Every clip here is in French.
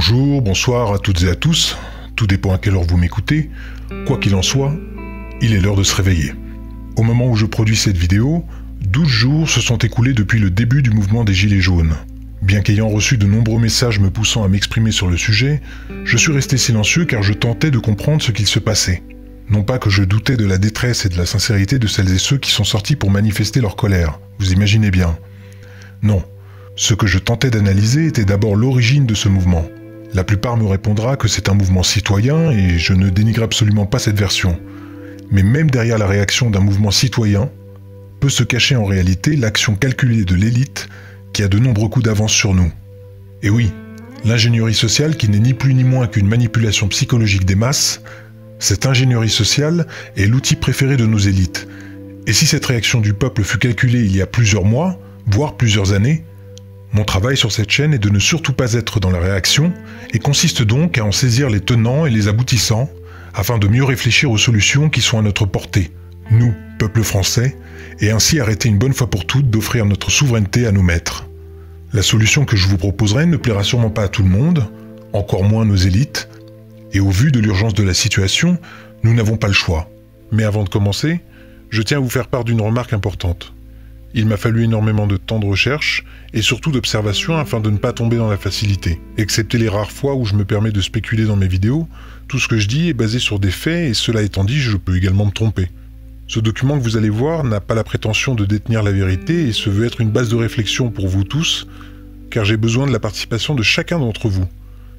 Bonjour, bonsoir à toutes et à tous, tout dépend à quelle heure vous m'écoutez. Quoi qu'il en soit, il est l'heure de se réveiller. Au moment où je produis cette vidéo, 12 jours se sont écoulés depuis le début du mouvement des Gilets jaunes. Bien qu'ayant reçu de nombreux messages me poussant à m'exprimer sur le sujet, je suis resté silencieux car je tentais de comprendre ce qu'il se passait. Non pas que je doutais de la détresse et de la sincérité de celles et ceux qui sont sortis pour manifester leur colère, vous imaginez bien. Non, ce que je tentais d'analyser était d'abord l'origine de ce mouvement. La plupart me répondra que c'est un mouvement citoyen et je ne dénigre absolument pas cette version. Mais même derrière la réaction d'un mouvement citoyen, peut se cacher en réalité l'action calculée de l'élite qui a de nombreux coups d'avance sur nous. Et oui, l'ingénierie sociale qui n'est ni plus ni moins qu'une manipulation psychologique des masses, cette ingénierie sociale est l'outil préféré de nos élites. Et si cette réaction du peuple fut calculée il y a plusieurs mois, voire plusieurs années, mon travail sur cette chaîne est de ne surtout pas être dans la réaction et consiste donc à en saisir les tenants et les aboutissants afin de mieux réfléchir aux solutions qui sont à notre portée, nous, peuple français, et ainsi arrêter une bonne fois pour toutes d'offrir notre souveraineté à nos maîtres. La solution que je vous proposerai ne plaira sûrement pas à tout le monde, encore moins nos élites, et au vu de l'urgence de la situation, nous n'avons pas le choix. Mais avant de commencer, je tiens à vous faire part d'une remarque importante. Il m'a fallu énormément de temps de recherche et surtout d'observation afin de ne pas tomber dans la facilité. Excepté les rares fois où je me permets de spéculer dans mes vidéos, tout ce que je dis est basé sur des faits et cela étant dit, je peux également me tromper. Ce document que vous allez voir n'a pas la prétention de détenir la vérité et se veut être une base de réflexion pour vous tous, car j'ai besoin de la participation de chacun d'entre vous,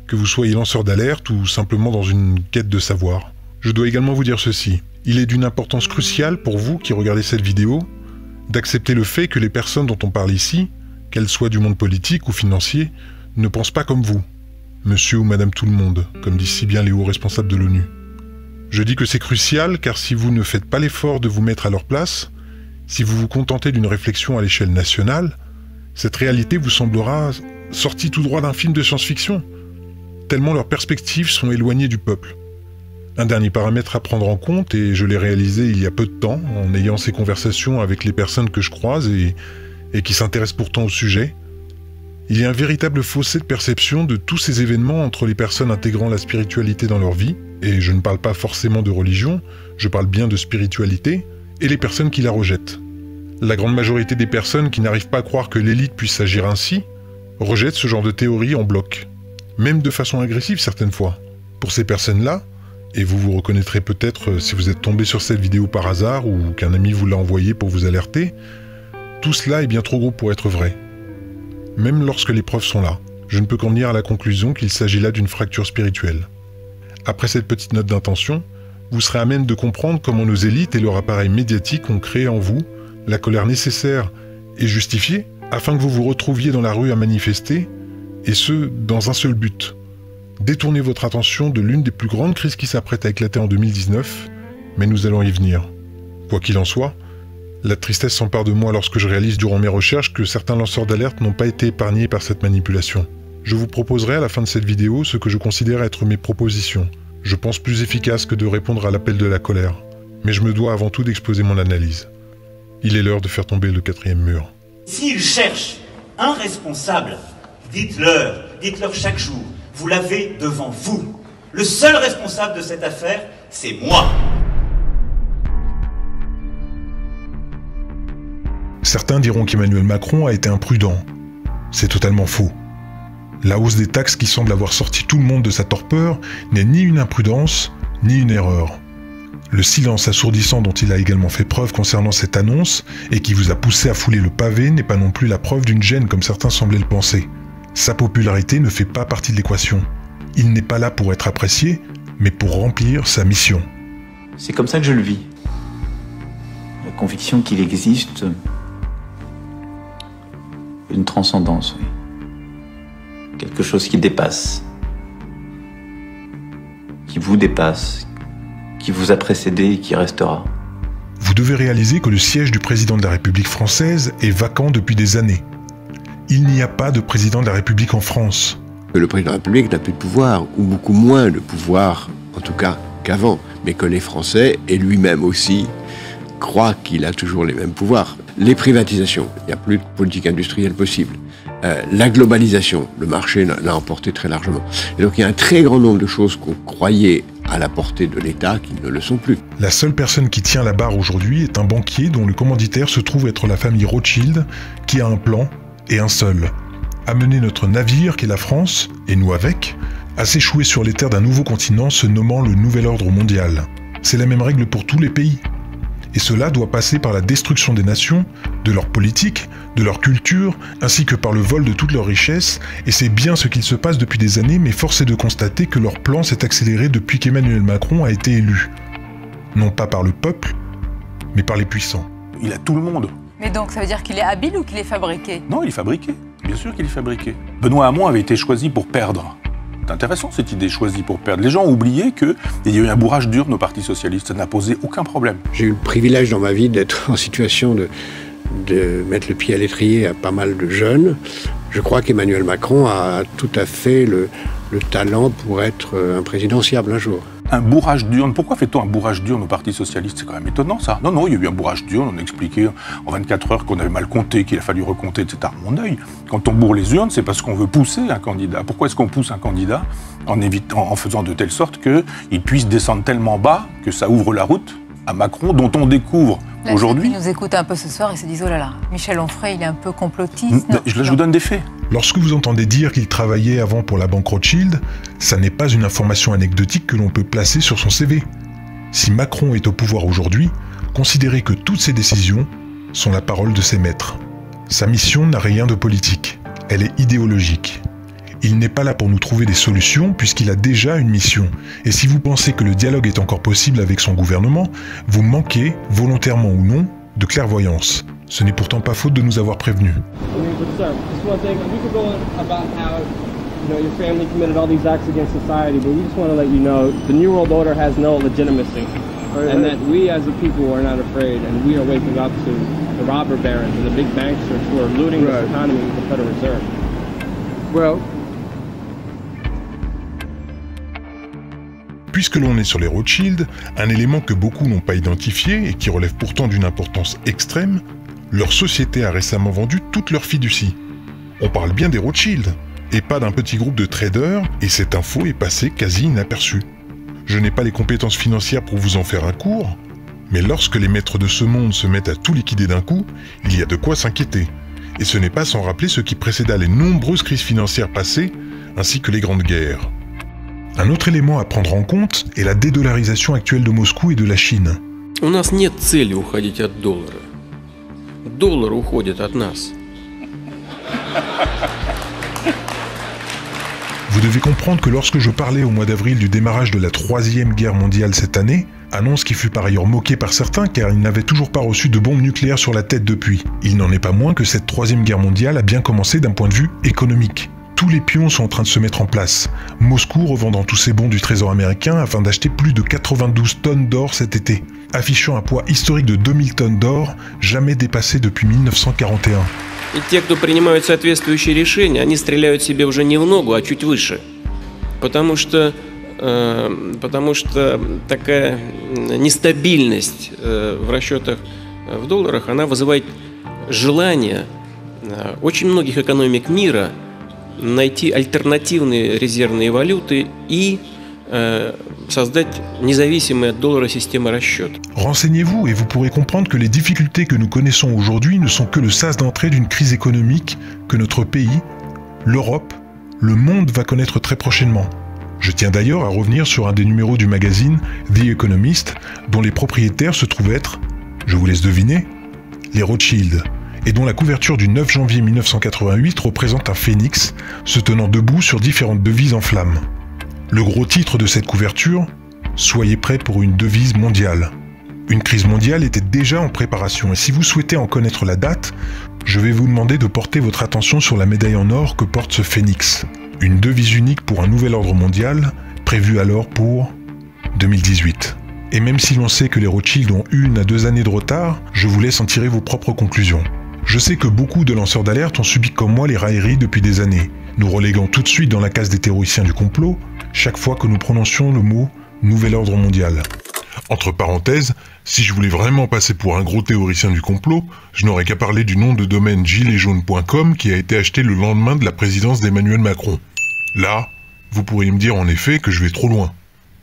que vous soyez lanceur d'alerte ou simplement dans une quête de savoir. Je dois également vous dire ceci, il est d'une importance cruciale pour vous qui regardez cette vidéo, d'accepter le fait que les personnes dont on parle ici, qu'elles soient du monde politique ou financier, ne pensent pas comme vous, monsieur ou madame tout le monde, comme disent si bien les hauts responsables de l'ONU. Je dis que c'est crucial car si vous ne faites pas l'effort de vous mettre à leur place, si vous vous contentez d'une réflexion à l'échelle nationale, cette réalité vous semblera sortie tout droit d'un film de science-fiction, tellement leurs perspectives sont éloignées du peuple. Un dernier paramètre à prendre en compte, et je l'ai réalisé il y a peu de temps, en ayant ces conversations avec les personnes que je croise et qui s'intéressent pourtant au sujet, il y a un véritable fossé de perception de tous ces événements entre les personnes intégrant la spiritualité dans leur vie, et je ne parle pas forcément de religion, je parle bien de spiritualité, et les personnes qui la rejettent. La grande majorité des personnes qui n'arrivent pas à croire que l'élite puisse agir ainsi, rejettent ce genre de théorie en bloc, même de façon agressive certaines fois. Pour ces personnes-là, et vous vous reconnaîtrez peut-être si vous êtes tombé sur cette vidéo par hasard ou qu'un ami vous l'a envoyé pour vous alerter, tout cela est bien trop gros pour être vrai. Même lorsque les preuves sont là, je ne peux qu'en venir à la conclusion qu'il s'agit là d'une fracture spirituelle. Après cette petite note d'intention, vous serez à même de comprendre comment nos élites et leur appareil médiatique ont créé en vous la colère nécessaire et justifiée afin que vous vous retrouviez dans la rue à manifester, et ce, dans un seul but. Détournez votre attention de l'une des plus grandes crises qui s'apprête à éclater en 2019, mais nous allons y venir. Quoi qu'il en soit, la tristesse s'empare de moi lorsque je réalise durant mes recherches que certains lanceurs d'alerte n'ont pas été épargnés par cette manipulation. Je vous proposerai à la fin de cette vidéo ce que je considère être mes propositions. Je pense plus efficaces que de répondre à l'appel de la colère. Mais je me dois avant tout d'exposer mon analyse. Il est l'heure de faire tomber le quatrième mur. S'ils cherchent un responsable, dites-leur chaque jour. Vous l'avez devant vous. Le seul responsable de cette affaire, c'est moi. Certains diront qu'Emmanuel Macron a été imprudent. C'est totalement faux. La hausse des taxes qui semble avoir sorti tout le monde de sa torpeur n'est ni une imprudence, ni une erreur. Le silence assourdissant dont il a également fait preuve concernant cette annonce et qui vous a poussé à fouler le pavé n'est pas non plus la preuve d'une gêne comme certains semblaient le penser. Sa popularité ne fait pas partie de l'équation. Il n'est pas là pour être apprécié, mais pour remplir sa mission. C'est comme ça que je le vis. La conviction qu'il existe une transcendance, oui. Quelque chose qui dépasse, qui vous dépasse, qui vous a précédé et qui restera. Vous devez réaliser que le siège du président de la République française est vacant depuis des années. Il n'y a pas de président de la République en France. Le président de la République n'a plus de pouvoir, ou beaucoup moins de pouvoir, en tout cas qu'avant, mais que les Français, et lui-même aussi, croit qu'il a toujours les mêmes pouvoirs. Les privatisations, il n'y a plus de politique industrielle possible. La globalisation, le marché l'a emporté très largement. Et donc il y a un très grand nombre de choses qu'on croyait à la portée de l'État qui ne le sont plus. La seule personne qui tient la barre aujourd'hui est un banquier dont le commanditaire se trouve être la famille Rothschild, qui a un plan, et un seul. Amener notre navire, qu'est la France, et nous avec, à s'échouer sur les terres d'un nouveau continent se nommant le Nouvel Ordre Mondial. C'est la même règle pour tous les pays. Et cela doit passer par la destruction des nations, de leur politique, de leur culture, ainsi que par le vol de toutes leurs richesses, et c'est bien ce qu'il se passe depuis des années, mais force est de constater que leur plan s'est accéléré depuis qu'Emmanuel Macron a été élu. Non pas par le peuple, mais par les puissants. Il a tout le monde. Mais donc ça veut dire qu'il est habile ou qu'il est fabriqué? Non, il est fabriqué. Bien sûr qu'il est fabriqué. Benoît Hamon avait été choisi pour perdre. C'est intéressant cette idée, choisie pour perdre. Les gens ont oublié qu'il y a eu un bourrage d'urne au Parti Socialiste. Ça n'a posé aucun problème. J'ai eu le privilège dans ma vie d'être en situation de mettre le pied à l'étrier à pas mal de jeunes. Je crois qu'Emmanuel Macron a tout à fait le talent pour être un présidentiable un jour. Un bourrage d'urne. Pourquoi fait-on un bourrage d'urne au Parti Socialiste? C'est quand même étonnant, ça. Non, il y a eu un bourrage d'urne. On a expliqué en 24 heures qu'on avait mal compté, qu'il a fallu recompter, etc. Mon œil. Quand on bourre les urnes, c'est parce qu'on veut pousser un candidat. Pourquoi est-ce qu'on pousse un candidat? En faisant de telle sorte qu'il puisse descendre tellement bas que ça ouvre la route à Macron, dont on découvre aujourd'hui... Ils nous écoutent un peu ce soir et se disent « Oh là là, Michel Onfray, il est un peu complotiste. » Je vous donne des faits. Lorsque vous entendez dire qu'il travaillait avant pour la banque Rothschild, ça n'est pas une information anecdotique que l'on peut placer sur son CV. Si Macron est au pouvoir aujourd'hui, considérez que toutes ses décisions sont la parole de ses maîtres. Sa mission n'a rien de politique, elle est idéologique. Il n'est pas là pour nous trouver des solutions puisqu'il a déjà une mission. Et si vous pensez que le dialogue est encore possible avec son gouvernement, vous manquez, volontairement ou non, de clairvoyance. Ce n'est pourtant pas faute de nous avoir prévenus. Your family committed all these acts against society, but we just want to let you know the New World Order has no legitimacy, and that we as a people are not afraid, and we are waking up to the robber barons and the big banksters who are looting this economy with the Federal Reserve. Well. Puisque l'on est sur les Rothschild, un élément que beaucoup n'ont pas identifié et qui relève pourtant d'une importance extrême, leur société a récemment vendu toute leur fiducie. On parle bien des Rothschild, et pas d'un petit groupe de traders, et cette info est passée quasi inaperçue. Je n'ai pas les compétences financières pour vous en faire un cours, mais lorsque les maîtres de ce monde se mettent à tout liquider d'un coup, il y a de quoi s'inquiéter. Et ce n'est pas sans rappeler ce qui précéda les nombreuses crises financières passées, ainsi que les grandes guerres. Un autre élément à prendre en compte est la dédollarisation actuelle de Moscou et de la Chine. У нас нет цели уходить от доллара. Доллар уходит от нас. Vous devez comprendre que lorsque je parlais au mois d'avril du démarrage de la Troisième Guerre mondiale cette année, annonce qui fut par ailleurs moquée par certains car ils n'avaient toujours pas reçu de bombes nucléaires sur la tête depuis, il n'en est pas moins que cette Troisième Guerre mondiale a bien commencé d'un point de vue économique. Tous les pions sont en train de se mettre en place. Moscou revendant tous ses bons du Trésor américain afin d'acheter plus de 92 tonnes d'or cet été, affichant un poids historique de 2000 tonnes d'or, jamais dépassé depuis 1941. И те, кто принимают соответствующие решения, они стреляют себе уже не в ногу, а чуть выше. Потому что такая нестабильность в расчетах в долларах, она вызывает желание очень многих экономик мира найти альтернативные резервные валюты и создать независимые от доллара системы расчета. Renseignez-vous et vous pourrez comprendre que les difficultés que nous connaissons aujourd'hui ne sont que le sas d'entrée d'une crise économique que notre pays, l'Europe, le monde va connaître très prochainement. Je tiens d'ailleurs à revenir sur un des numéros du magazine The Economist, dont les propriétaires se trouvent être, je vous laisse deviner, les Rothschild, et dont la couverture du 9 janvier 1988 représente un phénix se tenant debout sur différentes devises en flammes. Le gros titre de cette couverture, « Soyez prêts pour une devise mondiale ». Une crise mondiale était déjà en préparation et si vous souhaitez en connaître la date, je vais vous demander de porter votre attention sur la médaille en or que porte ce phénix. Une devise unique pour un nouvel ordre mondial, prévu alors pour 2018. Et même si l'on sait que les Rothschild ont 1 à 2 années de retard, je vous laisse en tirer vos propres conclusions. Je sais que beaucoup de lanceurs d'alerte ont subi comme moi les railleries depuis des années, nous reléguant tout de suite dans la case des théoriciens du complot, chaque fois que nous prononcions le mot « nouvel ordre mondial ». Entre parenthèses, si je voulais vraiment passer pour un gros théoricien du complot, je n'aurais qu'à parler du nom de domaine giletsjaunes.com qui a été acheté le lendemain de la présidence d'Emmanuel Macron. Là, vous pourriez me dire en effet que je vais trop loin.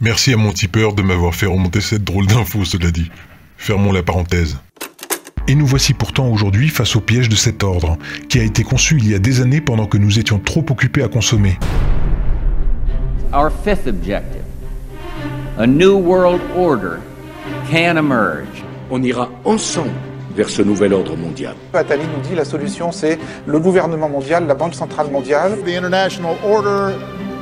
Merci à mon tipeur de m'avoir fait remonter cette drôle d'info, cela dit. Fermons la parenthèse. Et nous voici pourtant aujourd'hui face au piège de cet ordre, qui a été conçu il y a des années pendant que nous étions trop occupés à consommer. Our fifth objective, a new world order can emerge. On ira ensemble vers ce nouvel ordre mondial. Attali nous dit la solution c'est le gouvernement mondial, la Banque centrale mondiale. The international order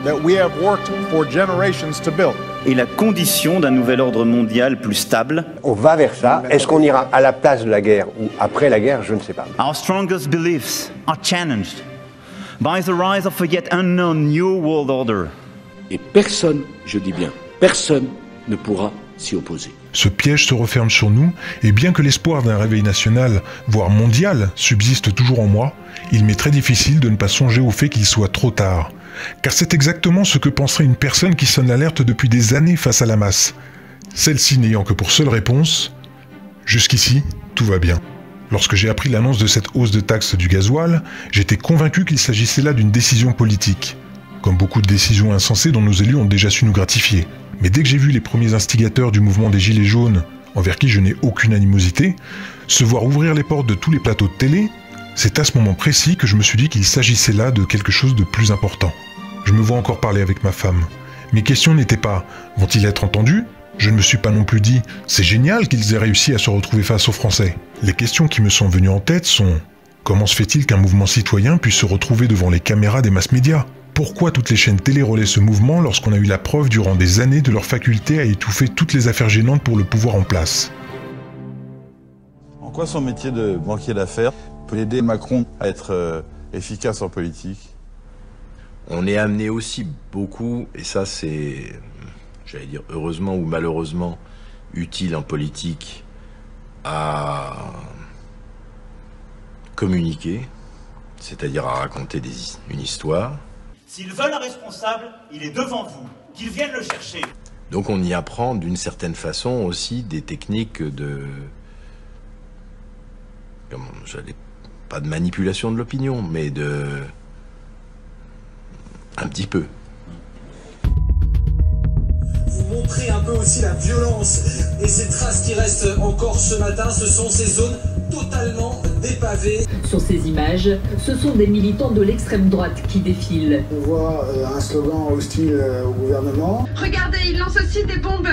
that we have worked for generations to build. Et la condition d'un nouvel ordre mondial plus stable. On va vers ça. Est-ce qu'on ira à la place de la guerre ou après la guerre? Je ne sais pas. Our strongest beliefs are challenged by the rise of a yet unknown new world order. Et personne, je dis bien, personne ne pourra s'y opposer. Ce piège se referme sur nous, et bien que l'espoir d'un réveil national, voire mondial, subsiste toujours en moi, il m'est très difficile de ne pas songer au fait qu'il soit trop tard. Car c'est exactement ce que penserait une personne qui sonne l'alerte depuis des années face à la masse. Celle-ci n'ayant que pour seule réponse « Jusqu'ici, tout va bien ». Lorsque j'ai appris l'annonce de cette hausse de taxe du gasoil, j'étais convaincu qu'il s'agissait là d'une décision politique. Comme beaucoup de décisions insensées dont nos élus ont déjà su nous gratifier. Mais dès que j'ai vu les premiers instigateurs du mouvement des Gilets jaunes, envers qui je n'ai aucune animosité, se voir ouvrir les portes de tous les plateaux de télé, c'est à ce moment précis que je me suis dit qu'il s'agissait là de quelque chose de plus important. Je me vois encore parler avec ma femme. Mes questions n'étaient pas « vont-ils être entendus ?» Je ne me suis pas non plus dit « c'est génial qu'ils aient réussi à se retrouver face aux Français ». Les questions qui me sont venues en tête sont « comment se fait-il qu'un mouvement citoyen puisse se retrouver devant les caméras des masses médias ?» Pourquoi toutes les chaînes télé relaient ce mouvement lorsqu'on a eu la preuve durant des années de leur faculté à étouffer toutes les affaires gênantes pour le pouvoir en place? En quoi son métier de banquier d'affaires peut aider Macron à être efficace en politique? On est amené aussi beaucoup, et ça c'est, j'allais dire heureusement ou malheureusement, utile en politique, à communiquer, c'est-à-dire à raconter une histoire. S'ils veulent un responsable, il est devant vous, qu'ils viennent le chercher. Donc on y apprend d'une certaine façon aussi des techniques de... pas de manipulation de l'opinion, mais de... un petit peu. Vous montrez un peu aussi la violence et ces traces qui restent encore ce matin, ce sont ces zones totalement dépavées. Sur ces images, ce sont des militants de l'extrême droite qui défilent. On voit un slogan hostile au gouvernement. Regardez, ils lancent aussi des bombes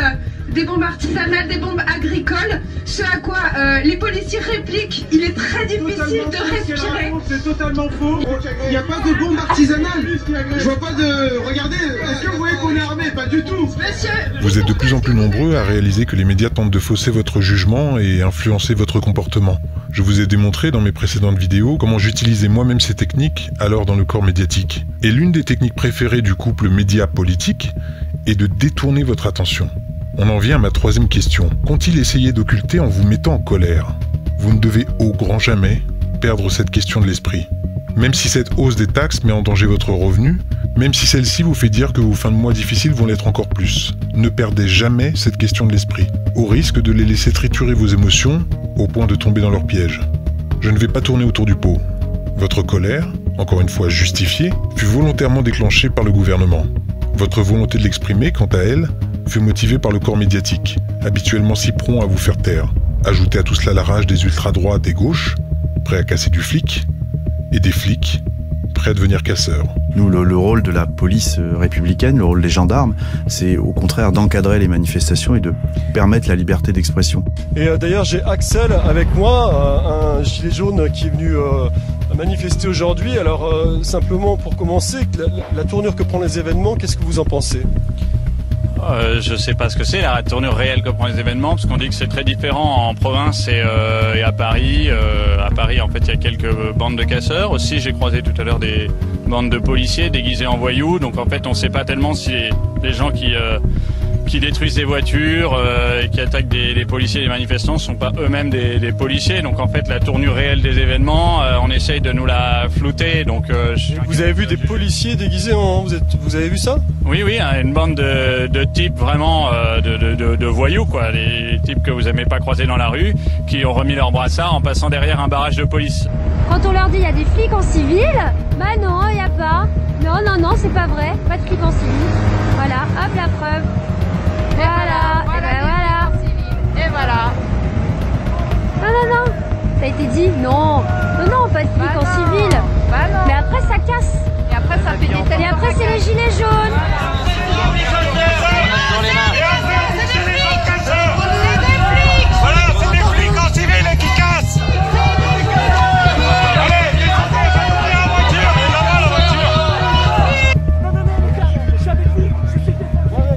artisanales, des bombes agricoles, ce à quoi les policiers répliquent. Il est très difficile de respirer. C'est totalement faux. Il n'y a pas de bombes artisanales. Je vois pas de... Regardez, est-ce que vous voyez qu'on est armé? Pas du tout. Monsieur... Vous êtes de plus en plus nombreux à réaliser que les médias tentent de fausser votre jugement et influencer votre comportement. Je vous ai démontré dans mes précédentes vidéos comment j'utilisais moi-même ces techniques alors dans le corps médiatique. Et l'une des techniques préférées du couple média-politique est de détourner votre attention. On en vient à ma troisième question. Qu'ont-ils essayé d'occulter en vous mettant en colère? Vous ne devez au grand jamais perdre cette question de l'esprit. Même si cette hausse des taxes met en danger votre revenu, même si celle-ci vous fait dire que vos fins de mois difficiles vont l'être encore plus, ne perdez jamais cette question de l'esprit, au risque de les laisser triturer vos émotions au point de tomber dans leur piège. Je ne vais pas tourner autour du pot. Votre colère, encore une fois justifiée, fut volontairement déclenchée par le gouvernement. Votre volonté de l'exprimer, quant à elle, fut motivée par le corps médiatique, habituellement si prompt à vous faire taire. Ajoutez à tout cela la rage des ultra-droites et gauches, prêts à casser du flic, et des flics, prêts à devenir casseurs. Nous, le rôle de la police républicaine, le rôle des gendarmes, c'est au contraire d'encadrer les manifestations et de permettre la liberté d'expression. Et d'ailleurs, j'ai Axel avec moi, un gilet jaune qui est venu manifester aujourd'hui. Alors, simplement pour commencer, la tournure que prennent les événements, qu'est-ce que vous en pensez ? Je sais pas ce que c'est la tournure réelle que prennent les événements, parce qu'on dit que c'est très différent en province et à Paris. À Paris, en fait, il y a quelques bandes de casseurs. Aussi, j'ai croisé tout à l'heure des bandes de policiers déguisés en voyous. Donc, en fait, on sait pas tellement si les gens qui détruisent des voitures et qui attaquent des policiers et des manifestants ne sont pas eux-mêmes des policiers. Donc, en fait, la tournure réelle des événements, on est essaye de nous la flouter. Donc, vous avez vu des policiers déguisés en... Vous avez vu ça? Oui, une bande de types vraiment de voyous, quoi. Les types que vous aimez pas croiser dans la rue, qui ont remis leur brassard en passant derrière un barrage de police. Quand on leur dit il y a des flics en civil, bah non, il n'y a pas. Non, c'est pas vrai, pas de flics en civil. Voilà, hop la preuve. Voilà, et ben voilà. Et voilà. Non, ça a été dit, non, pas de flics en civil. Bah non. Mais après ça casse. Et après ça fait des têtes. Et après c'est les gilets jaunes. Voilà, c'est des flics en civil et qui cassent.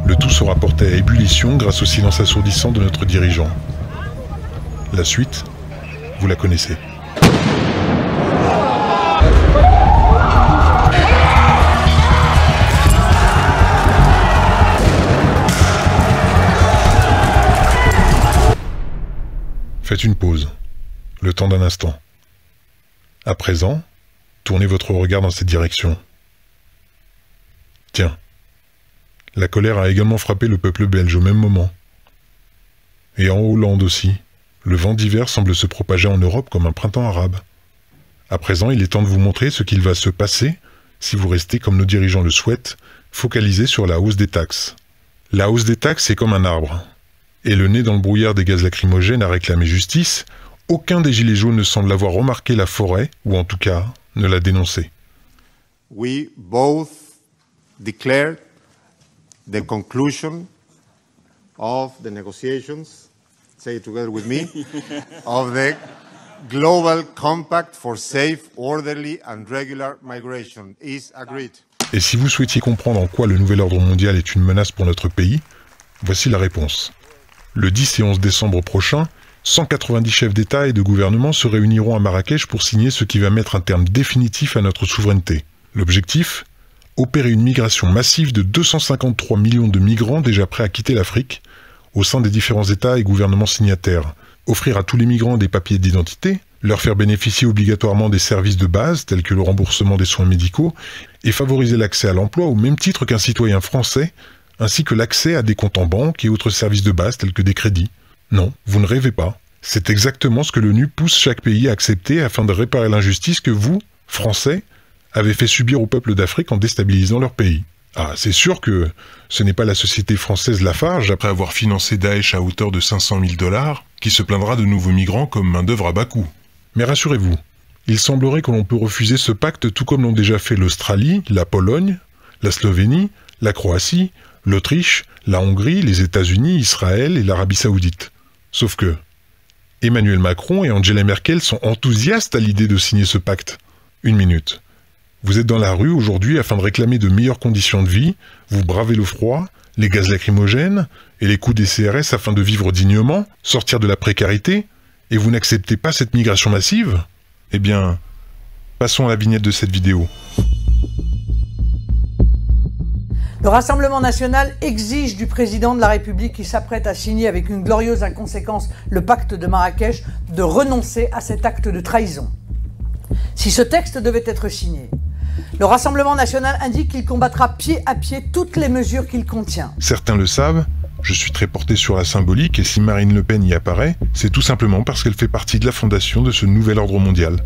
Le tout sera porté à ébullition grâce au silence assourdissant de notre dirigeant. La suite, vous la connaissez. Faites une pause, le temps d'un instant. À présent, tournez votre regard dans cette direction. Tiens, la colère a également frappé le peuple belge au même moment. Et en Hollande aussi, le vent d'hiver semble se propager en Europe comme un printemps arabe. À présent, il est temps de vous montrer ce qu'il va se passer si vous restez, comme nos dirigeants le souhaitent, focalisés sur la hausse des taxes. La hausse des taxes est comme un arbre. Et le nez dans le brouillard des gaz lacrymogènes a réclamé justice, aucun des gilets jaunes ne semble avoir remarqué la forêt, ou en tout cas, ne l'a dénoncé. We both declared the conclusion of the negotiations, say it together with me, of the Global Compact for Safe, Orderly and Regular Migration is agreed. Et si vous souhaitiez comprendre en quoi le nouvel ordre mondial est une menace pour notre pays, voici la réponse. Le 10 et 11 décembre prochain, 190 chefs d'État et de gouvernement se réuniront à Marrakech pour signer ce qui va mettre un terme définitif à notre souveraineté. L'objectif ? Opérer une migration massive de 253 millions de migrants déjà prêts à quitter l'Afrique, au sein des différents États et gouvernements signataires. Offrir à tous les migrants des papiers d'identité, leur faire bénéficier obligatoirement des services de base tels que le remboursement des soins médicaux, et favoriser l'accès à l'emploi au même titre qu'un citoyen français, ainsi que l'accès à des comptes en banque et autres services de base tels que des crédits. Non, vous ne rêvez pas. C'est exactement ce que l'ONU pousse chaque pays à accepter afin de réparer l'injustice que vous, Français, avez fait subir au peuple d'Afrique en déstabilisant leur pays. Ah, c'est sûr que ce n'est pas la société française Lafarge, après avoir financé Daesh à hauteur de 500 000 $, qui se plaindra de nouveaux migrants comme main-d'œuvre à bas coût. Mais rassurez-vous, il semblerait que l'on peut refuser ce pacte tout comme l'ont déjà fait l'Australie, la Pologne, la Slovénie, la Croatie, l'Autriche, la Hongrie, les États-Unis, Israël et l'Arabie Saoudite. Sauf que Emmanuel Macron et Angela Merkel sont enthousiastes à l'idée de signer ce pacte. Une minute. Vous êtes dans la rue aujourd'hui afin de réclamer de meilleures conditions de vie, vous bravez le froid, les gaz lacrymogènes et les coûts des CRS afin de vivre dignement, sortir de la précarité, et vous n'acceptez pas cette migration massive ? Eh bien, passons à la vignette de cette vidéo. Le Rassemblement national exige du président de la République qui s'apprête à signer avec une glorieuse inconséquence le pacte de Marrakech de renoncer à cet acte de trahison. Si ce texte devait être signé, le Rassemblement national indique qu'il combattra pied à pied toutes les mesures qu'il contient. Certains le savent, je suis très porté sur la symbolique et si Marine Le Pen y apparaît, c'est tout simplement parce qu'elle fait partie de la fondation de ce nouvel ordre mondial.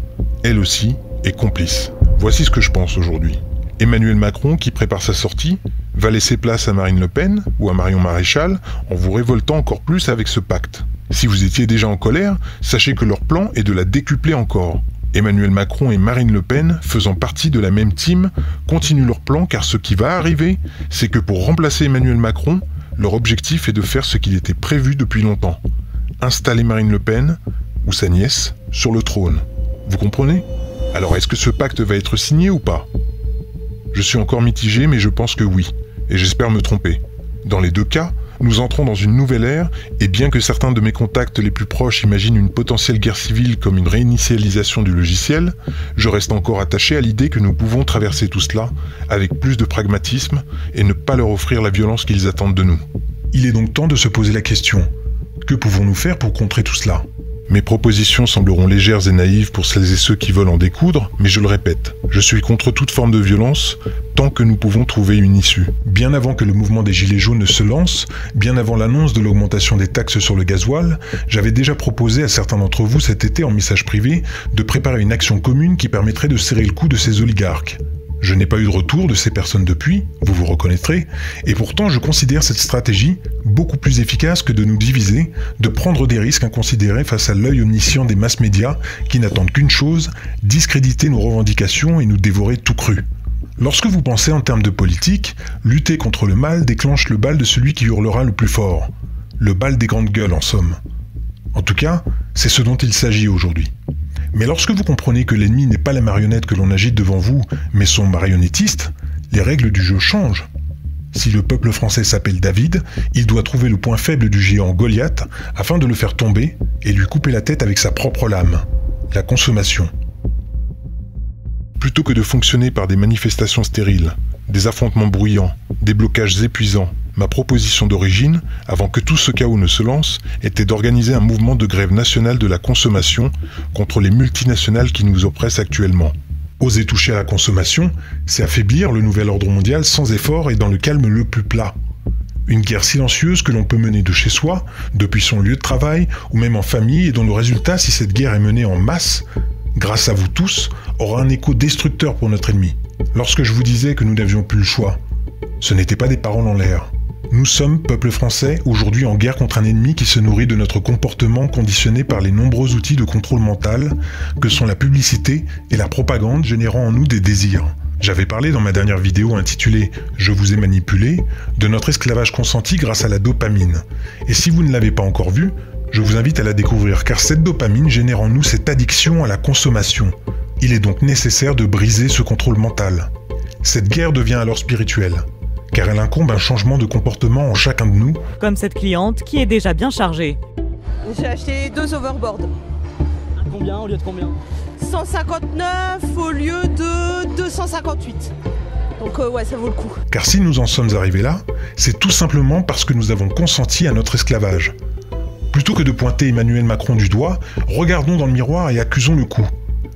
Elle aussi est complice. Voici ce que je pense aujourd'hui. Emmanuel Macron, qui prépare sa sortie, va laisser place à Marine Le Pen ou à Marion Maréchal en vous révoltant encore plus avec ce pacte. Si vous étiez déjà en colère, sachez que leur plan est de la décupler encore. Emmanuel Macron et Marine Le Pen, faisant partie de la même team, continuent leur plan car ce qui va arriver, c'est que pour remplacer Emmanuel Macron, leur objectif est de faire ce qu'il était prévu depuis longtemps. Installer Marine Le Pen, ou sa nièce, sur le trône. Vous comprenez ? Alors est-ce que ce pacte va être signé ou pas ? Je suis encore mitigé, mais je pense que oui, et j'espère me tromper. Dans les deux cas, nous entrons dans une nouvelle ère, et bien que certains de mes contacts les plus proches imaginent une potentielle guerre civile comme une réinitialisation du logiciel, je reste encore attaché à l'idée que nous pouvons traverser tout cela avec plus de pragmatisme et ne pas leur offrir la violence qu'ils attendent de nous. Il est donc temps de se poser la question, que pouvons-nous faire pour contrer tout cela ? Mes propositions sembleront légères et naïves pour celles et ceux qui veulent en découdre, mais je le répète, je suis contre toute forme de violence tant que nous pouvons trouver une issue. Bien avant que le mouvement des Gilets jaunes ne se lance, bien avant l'annonce de l'augmentation des taxes sur le gasoil, j'avais déjà proposé à certains d'entre vous cet été en message privé de préparer une action commune qui permettrait de serrer le cou de ces oligarques. Je n'ai pas eu de retour de ces personnes depuis, vous vous reconnaîtrez, et pourtant je considère cette stratégie beaucoup plus efficace que de nous diviser, de prendre des risques inconsidérés face à l'œil omniscient des masses médias qui n'attendent qu'une chose, discréditer nos revendications et nous dévorer tout cru. Lorsque vous pensez en termes de politique, lutter contre le mal déclenche le bal de celui qui hurlera le plus fort. Le bal des grandes gueules en somme. En tout cas, c'est ce dont il s'agit aujourd'hui. Mais lorsque vous comprenez que l'ennemi n'est pas la marionnette que l'on agite devant vous, mais son marionnettiste, les règles du jeu changent. Si le peuple français s'appelle David, il doit trouver le point faible du géant Goliath afin de le faire tomber et lui couper la tête avec sa propre lame, la consommation. Plutôt que de fonctionner par des manifestations stériles, des affrontements bruyants, des blocages épuisants, ma proposition d'origine, avant que tout ce chaos ne se lance, était d'organiser un mouvement de grève nationale de la consommation contre les multinationales qui nous oppressent actuellement. Oser toucher à la consommation, c'est affaiblir le nouvel ordre mondial sans effort et dans le calme le plus plat. Une guerre silencieuse que l'on peut mener de chez soi, depuis son lieu de travail, ou même en famille, et dont le résultat, si cette guerre est menée en masse, grâce à vous tous, aura un écho destructeur pour notre ennemi. Lorsque je vous disais que nous n'avions plus le choix, ce n'était pas des paroles en l'air. Nous sommes, peuple français, aujourd'hui en guerre contre un ennemi qui se nourrit de notre comportement conditionné par les nombreux outils de contrôle mental que sont la publicité et la propagande générant en nous des désirs. J'avais parlé dans ma dernière vidéo intitulée « Je vous ai manipulé » de notre esclavage consenti grâce à la dopamine. Et si vous ne l'avez pas encore vue, je vous invite à la découvrir car cette dopamine génère en nous cette addiction à la consommation. Il est donc nécessaire de briser ce contrôle mental. Cette guerre devient alors spirituelle, car elle incombe un changement de comportement en chacun de nous. Comme cette cliente qui est déjà bien chargée. J'ai acheté 2 overboards. Combien au lieu de combien? 159 au lieu de 258. Donc ouais, ça vaut le coup. Car si nous en sommes arrivés là, c'est tout simplement parce que nous avons consenti à notre esclavage. Plutôt que de pointer Emmanuel Macron du doigt, regardons dans le miroir et accusons le coup.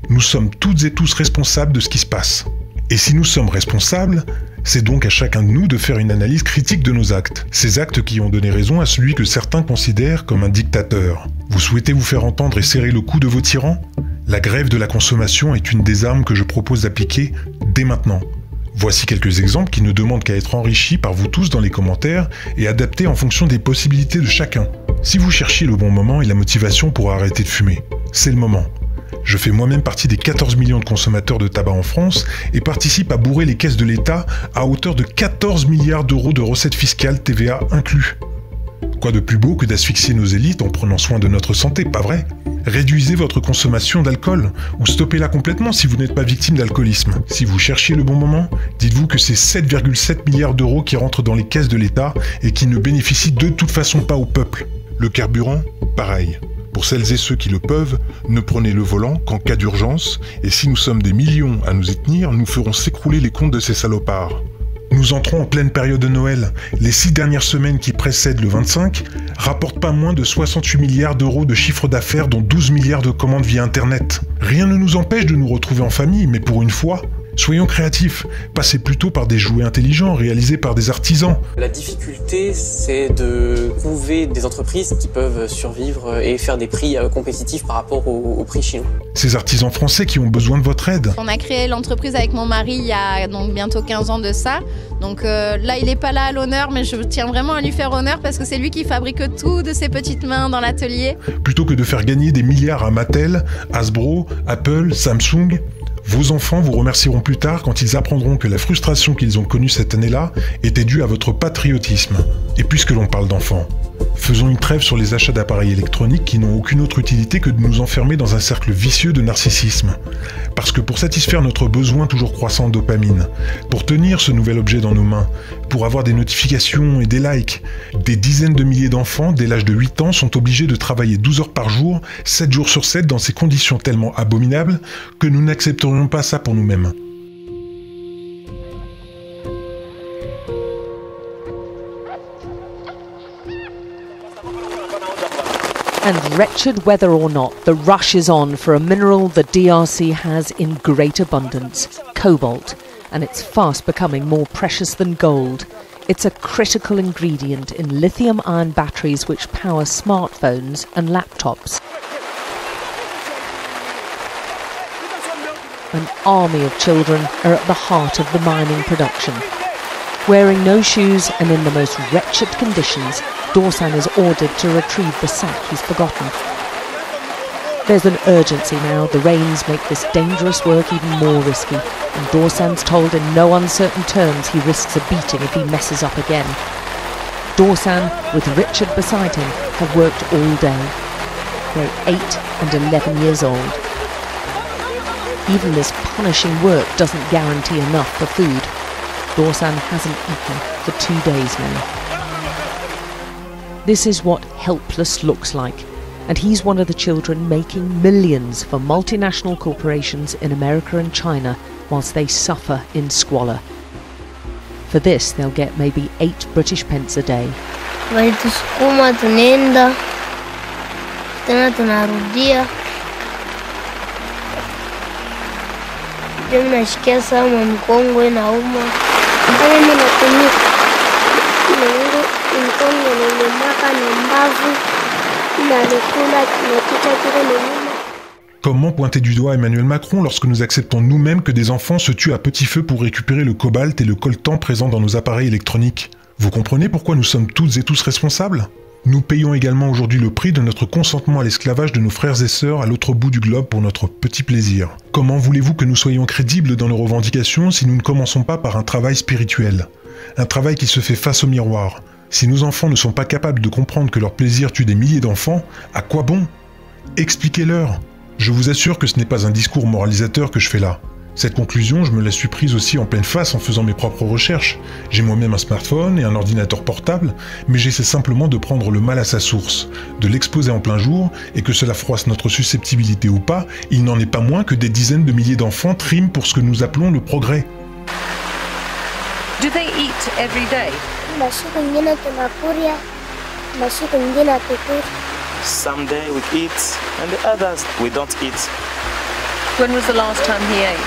Nous sommes toutes et tous responsables de ce qui se passe. Et si nous sommes responsables, c'est donc à chacun de nous de faire une analyse critique de nos actes. Ces actes qui ont donné raison à celui que certains considèrent comme un dictateur. Vous souhaitez vous faire entendre et serrer le cou de vos tyrans? La grève de la consommation est une des armes que je propose d'appliquer dès maintenant. Voici quelques exemples qui ne demandent qu'à être enrichis par vous tous dans les commentaires et adaptés en fonction des possibilités de chacun. Si vous cherchez le bon moment et la motivation pour arrêter de fumer, c'est le moment. Je fais moi-même partie des 14 millions de consommateurs de tabac en France et participe à bourrer les caisses de l'État à hauteur de 14 milliards d'euros de recettes fiscales TVA inclus. Quoi de plus beau que d'asphyxier nos élites en prenant soin de notre santé, pas vrai? Réduisez votre consommation d'alcool ou stoppez-la complètement si vous n'êtes pas victime d'alcoolisme. Si vous cherchez le bon moment, dites-vous que c'est 7,7 milliards d'euros qui rentrent dans les caisses de l'État et qui ne bénéficient de toute façon pas au peuple. Le carburant, pareil. Pour celles et ceux qui le peuvent, ne prenez le volant qu'en cas d'urgence, et si nous sommes des millions à nous y tenir, nous ferons s'écrouler les comptes de ces salopards. Nous entrons en pleine période de Noël. Les 6 dernières semaines qui précèdent le 25 rapportent pas moins de 68 milliards d'euros de chiffre d'affaires, dont 12 milliards de commandes via Internet. Rien ne nous empêche de nous retrouver en famille, mais pour une fois, soyons créatifs. Passez plutôt par des jouets intelligents réalisés par des artisans. La difficulté, c'est de trouver des entreprises qui peuvent survivre et faire des prix compétitifs par rapport aux prix chinois. Ces artisans français qui ont besoin de votre aide. On a créé l'entreprise avec mon mari il y a donc bientôt 15 ans de ça. Donc là, il n'est pas là à l'honneur, mais je tiens vraiment à lui faire honneur parce que c'est lui qui fabrique tout de ses petites mains dans l'atelier. Plutôt que de faire gagner des milliards à Mattel, Hasbro, Apple, Samsung, vos enfants vous remercieront plus tard quand ils apprendront que la frustration qu'ils ont connue cette année-là était due à votre patriotisme. Et puisque l'on parle d'enfants, faisons une trêve sur les achats d'appareils électroniques qui n'ont aucune autre utilité que de nous enfermer dans un cercle vicieux de narcissisme. Parce que pour satisfaire notre besoin toujours croissant de dopamine, pour tenir ce nouvel objet dans nos mains, pour avoir des notifications et des likes, des dizaines de milliers d'enfants dès l'âge de 8 ans sont obligés de travailler 12 heures par jour, 7 jours sur 7 dans ces conditions tellement abominables que nous n'accepterions pas ça pour nous-mêmes. And wretched weather or not, the rush is on for a mineral the DRC has in great abundance, cobalt, and it's fast becoming more precious than gold. It's a critical ingredient in lithium-ion batteries which power smartphones and laptops. An army of children are at the heart of the mining production. Wearing no shoes and in the most wretched conditions, Dorsan is ordered to retrieve the sack he's forgotten. There's an urgency now. The rains make this dangerous work even more risky, and Dorsan's told in no uncertain terms he risks a beating if he messes up again. Dorsan, with Richard beside him, have worked all day. They're 8 and 11 years old. Even this punishing work doesn't guarantee enough for food. Dorsan hasn't eaten for 2 days now. This is what helpless looks like, and he's one of the children making millions for multinational corporations in America and China whilst they suffer in squalor. For this, they'll get maybe 8 British pence a day. Walitusukuma tunaenda tena tunarudia. Ndio nashikia sana mkongo inauma. Mimi natumia mkongo nilimaka na mbavu na nikula kinakita kile nyuma. Comment pointer du doigt Emmanuel Macron lorsque nous acceptons nous-mêmes que des enfants se tuent à petit feu pour récupérer le cobalt et le coltan présents dans nos appareils électroniques? Vous comprenez pourquoi nous sommes toutes et tous responsables? Nous payons également aujourd'hui le prix de notre consentement à l'esclavage de nos frères et sœurs à l'autre bout du globe pour notre petit plaisir. Comment voulez-vous que nous soyons crédibles dans nos revendications si nous ne commençons pas par un travail spirituel? Un travail qui se fait face au miroir. Si nos enfants ne sont pas capables de comprendre que leur plaisir tue des milliers d'enfants, à quoi bon? Expliquez-leur. Je vous assure que ce n'est pas un discours moralisateur que je fais là. Cette conclusion, je me la suis prise aussi en pleine face en faisant mes propres recherches. J'ai moi-même un smartphone et un ordinateur portable, mais j'essaie simplement de prendre le mal à sa source, de l'exposer en plein jour, et que cela froisse notre susceptibilité ou pas, il n'en est pas moins que des dizaines de milliers d'enfants triment pour ce que nous appelons le progrès. Do they eat every day? Some day we eat, and the others we don't eat. When was the last time he ate?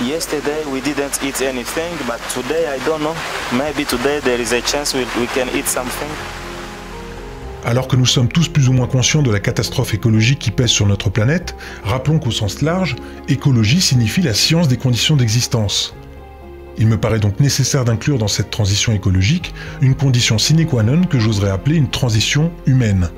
Yesterday we didn't eat anything, but today I don't know. Maybe today there is a chance we can eat something. Alors que nous sommes tous plus ou moins conscients de la catastrophe écologique qui pèse sur notre planète, rappelons qu'au sens large, écologie signifie la science des conditions d'existence. Il me paraît donc nécessaire d'inclure dans cette transition écologique une condition sine qua non que j'oserais appeler une transition humaine.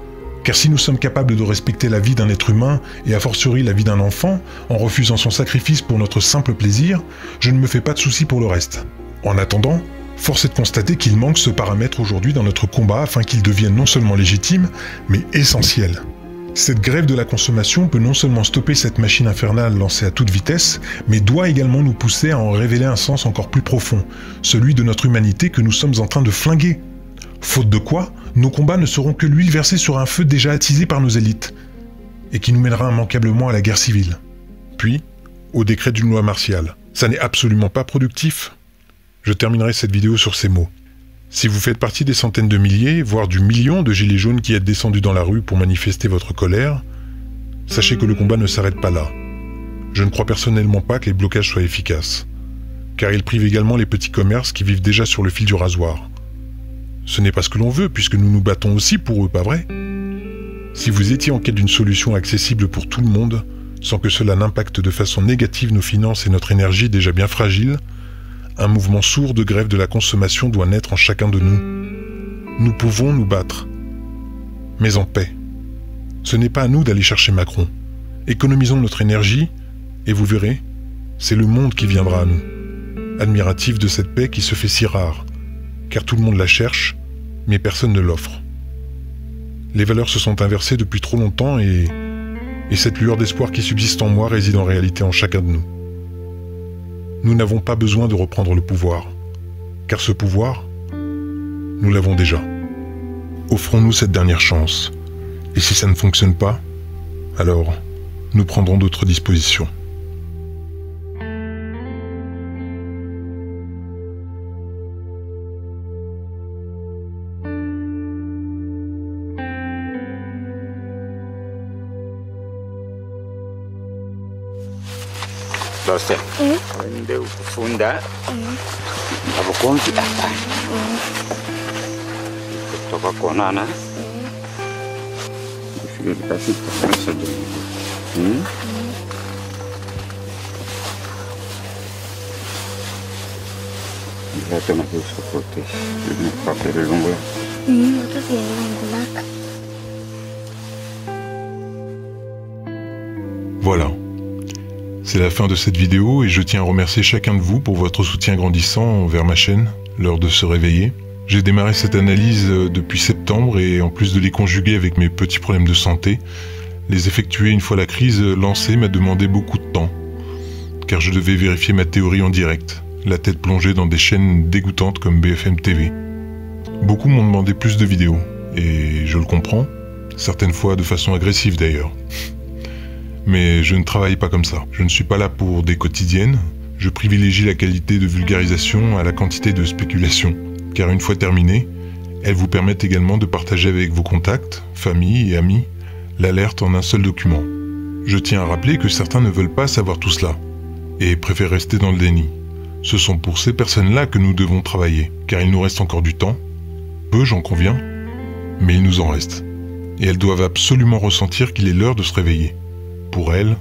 Car si nous sommes capables de respecter la vie d'un être humain et a fortiori la vie d'un enfant, en refusant son sacrifice pour notre simple plaisir, je ne me fais pas de soucis pour le reste. En attendant, force est de constater qu'il manque ce paramètre aujourd'hui dans notre combat afin qu'il devienne non seulement légitime, mais essentiel. Cette grève de la consommation peut non seulement stopper cette machine infernale lancée à toute vitesse, mais doit également nous pousser à en révéler un sens encore plus profond, celui de notre humanité que nous sommes en train de flinguer. Faute de quoi, nos combats ne seront que l'huile versée sur un feu déjà attisé par nos élites, et qui nous mènera immanquablement à la guerre civile. Puis, au décret d'une loi martiale. Ça n'est absolument pas productif. Je terminerai cette vidéo sur ces mots. Si vous faites partie des centaines de milliers, voire du million de gilets jaunes qui êtes descendus dans la rue pour manifester votre colère, sachez que le combat ne s'arrête pas là. Je ne crois personnellement pas que les blocages soient efficaces, car ils privent également les petits commerces qui vivent déjà sur le fil du rasoir. Ce n'est pas ce que l'on veut, puisque nous nous battons aussi pour eux, pas vrai? Si vous étiez en quête d'une solution accessible pour tout le monde, sans que cela n'impacte de façon négative nos finances et notre énergie déjà bien fragiles, un mouvement sourd de grève de la consommation doit naître en chacun de nous. Nous pouvons nous battre, mais en paix. Ce n'est pas à nous d'aller chercher Macron. Économisons notre énergie, et vous verrez, c'est le monde qui viendra à nous, admiratif de cette paix qui se fait si rare, car tout le monde la cherche, mais personne ne l'offre. Les valeurs se sont inversées depuis trop longtemps et cette lueur d'espoir qui subsiste en moi réside en réalité en chacun de nous. Nous n'avons pas besoin de reprendre le pouvoir, car ce pouvoir, nous l'avons déjà. Offrons-nous cette dernière chance, et si ça ne fonctionne pas, alors nous prendrons d'autres dispositions. Dose. Ndio kufunda. Abukonzi hapa. Kutoka kuonana. Basi tutafanya jambo. Ya tena kusokote. Ni papel longo. Voilà. C'est la fin de cette vidéo et je tiens à remercier chacun de vous pour votre soutien grandissant envers ma chaîne, l'heure de se réveiller. J'ai démarré cette analyse depuis septembre et en plus de les conjuguer avec mes petits problèmes de santé, les effectuer une fois la crise lancée m'a demandé beaucoup de temps, car je devais vérifier ma théorie en direct, la tête plongée dans des chaînes dégoûtantes comme BFM TV. Beaucoup m'ont demandé plus de vidéos, et je le comprends, certaines fois de façon agressive d'ailleurs. Mais je ne travaille pas comme ça. Je ne suis pas là pour des quotidiennes. Je privilégie la qualité de vulgarisation à la quantité de spéculation. Car une fois terminées, elles vous permettent également de partager avec vos contacts, famille et amis, l'alerte en un seul document. Je tiens à rappeler que certains ne veulent pas savoir tout cela, et préfèrent rester dans le déni. Ce sont pour ces personnes-là que nous devons travailler, car il nous reste encore du temps. Peu, j'en conviens, mais il nous en reste. Et elles doivent absolument ressentir qu'il est l'heure de se réveiller. Pour elles,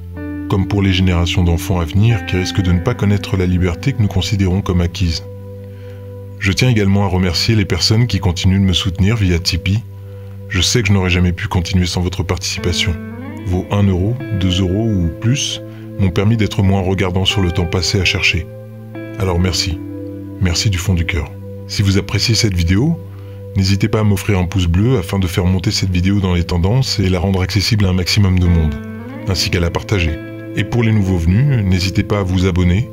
comme pour les générations d'enfants à venir qui risquent de ne pas connaître la liberté que nous considérons comme acquise. Je tiens également à remercier les personnes qui continuent de me soutenir via Tipeee. Je sais que je n'aurais jamais pu continuer sans votre participation. Vos 1 €, 2 € ou plus m'ont permis d'être moins regardant sur le temps passé à chercher. Alors merci. Merci du fond du cœur. Si vous appréciez cette vidéo, n'hésitez pas à m'offrir un pouce bleu afin de faire monter cette vidéo dans les tendances et la rendre accessible à un maximum de monde, ainsi qu'à la partager. Et pour les nouveaux venus, n'hésitez pas à vous abonner.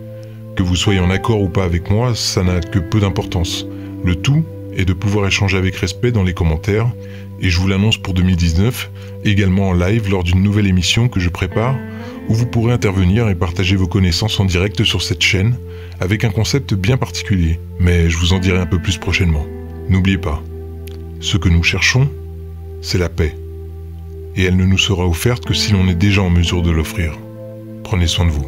Que vous soyez en accord ou pas avec moi, ça n'a que peu d'importance. Le tout est de pouvoir échanger avec respect dans les commentaires, et je vous l'annonce pour 2019, également en live lors d'une nouvelle émission que je prépare, où vous pourrez intervenir et partager vos connaissances en direct sur cette chaîne, avec un concept bien particulier, mais je vous en dirai un peu plus prochainement. N'oubliez pas, ce que nous cherchons, c'est la paix. Et elle ne nous sera offerte que si l'on est déjà en mesure de l'offrir. Prenez soin de vous.